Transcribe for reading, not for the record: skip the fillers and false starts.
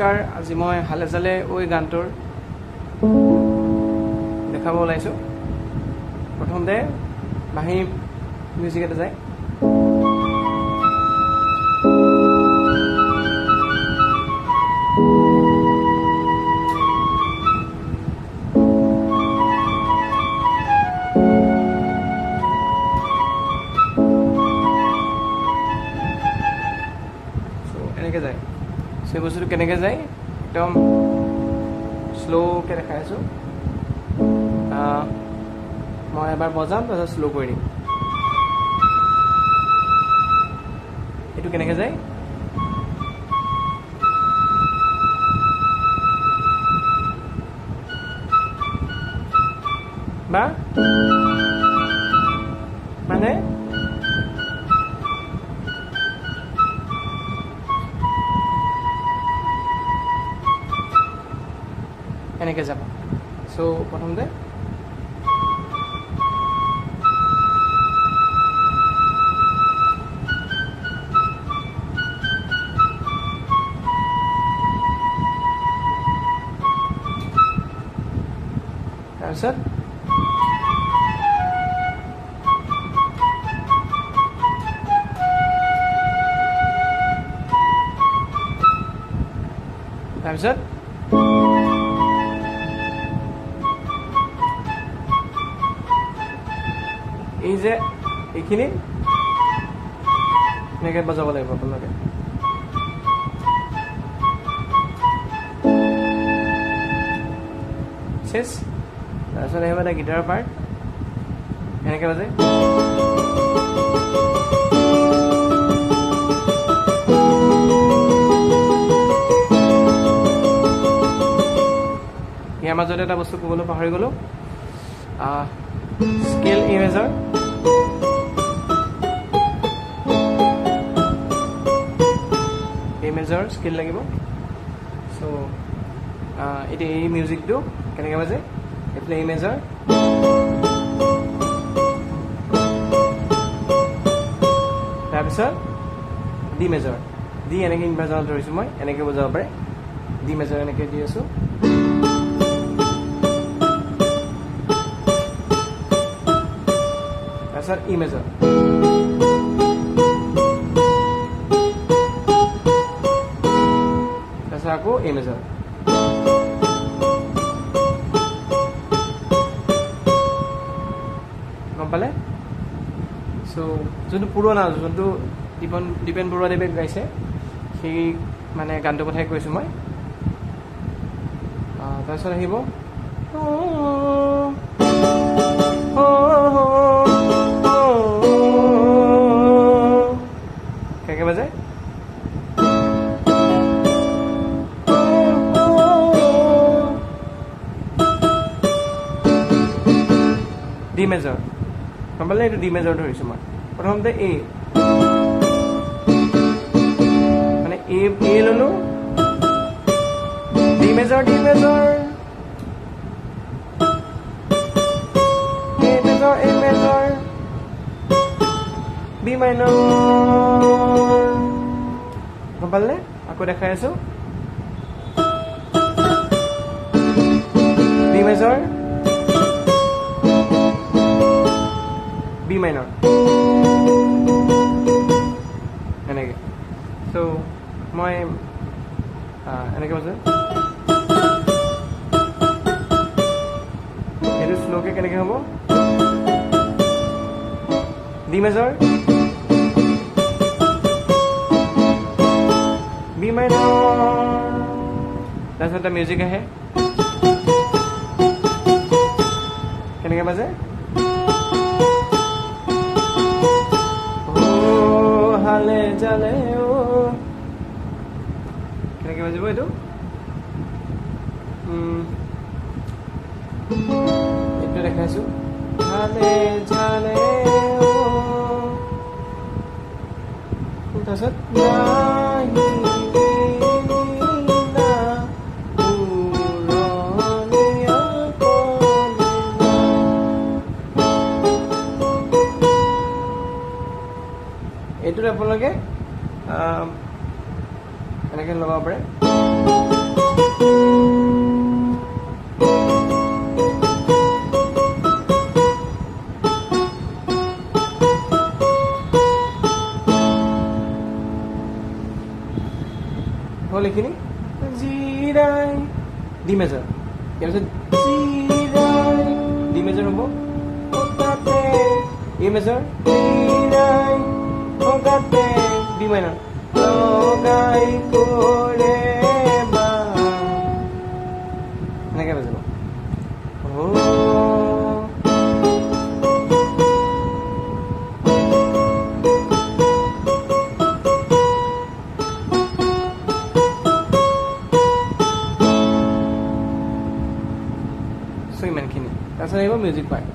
নমস্কাৰ আজি মই হালে জালে ঐ গানটোৰ দেখাব ওলাইছো প্ৰথমতে বাঁহী মিউজিক এটা যায় এনেকে যায় সেই বস্তুটো কেনেকৈ যায় একদম শ্ল'কৈ দেখাই আছোঁ মই এবাৰ বজাম তাৰপিছত শ্ল' কৰি দিম এইটো কেনেকৈ যায় বা মানে এনেকে যাব সো প্ৰথমতে তাৰপিছত তাৰপিছত এই যে এইখিনি এনেকৈ বজাব লাগিব আপোনালোকে চেছ তাৰপিছত আহিব এটা গীটাৰৰ পাৰ্ট এনেকৈ বাজে ইয়াৰ মাজতে এটা বস্তু ক'বলৈ পাহৰি গ'লোঁ স্কেল এ মেজৰ মেজৰ স্কেল লাগিব সো এতিয়া এই মিউজিকটো কেনেকৈ বাজে এইফালে এ মেজৰ তাৰপিছত ডি মেজৰ ডি এনেকৈ ইনভাৰ্জনত ধৰিছোঁ মই এনেকৈ বজাব পাৰে ডি মেজৰ এনেকৈ দি আছোঁ তাৰপিছত ই মেজৰ আকৌ এ মেজৰ গম পালে সো যোনটো পুৰণা যোনটো দ্বীপেন বৰুৱাদেৱে গাইছে সেই মানে গানটোৰ কথাই কৈছোঁ মই তাৰপিছত আহিব কেনেকৈ বাজে ডি মেজৰ গম পালে এইটো ডি মেজৰ ধৰিছোঁ মই প্ৰথমতে এ মানে এ ল'লোঁ ডি মেজৰ এ মেজৰ বি মাইনৰ গম পালে আকৌ দেখাই আছোঁ ডি মেজৰ বি মাইনৰ এনেকৈ সো মই এনেকৈ কৈছোঁ এইটো শ্ল'কৈ কেনেকৈ হ'ব ডি মেজৰ বি মাইনৰ তাৰপিছত এটা মিউজিক আহে কেনেকৈ বাজে হালে জালে ও কেনেকৈ বাজিব এইটো এইটো দেখাইছোঁ হালে জালে ও তাৰপিছত এইটোত আপোনালোকে এনেকৈ লগাব পাৰে হ'ল এইখিনি জিৰাই ডি মেজৰ ইয়াৰ পিছত জিৰাই ডি মেজৰ হ'ব হঠাতে এ মেজৰ জিৰাই হঠাতে ডি মাইনৰ লগাই কৰে বা এনেকৈ বাজিব ইমানখিনি তাৰপিছত আহিব মিউজিক পাৰ্ট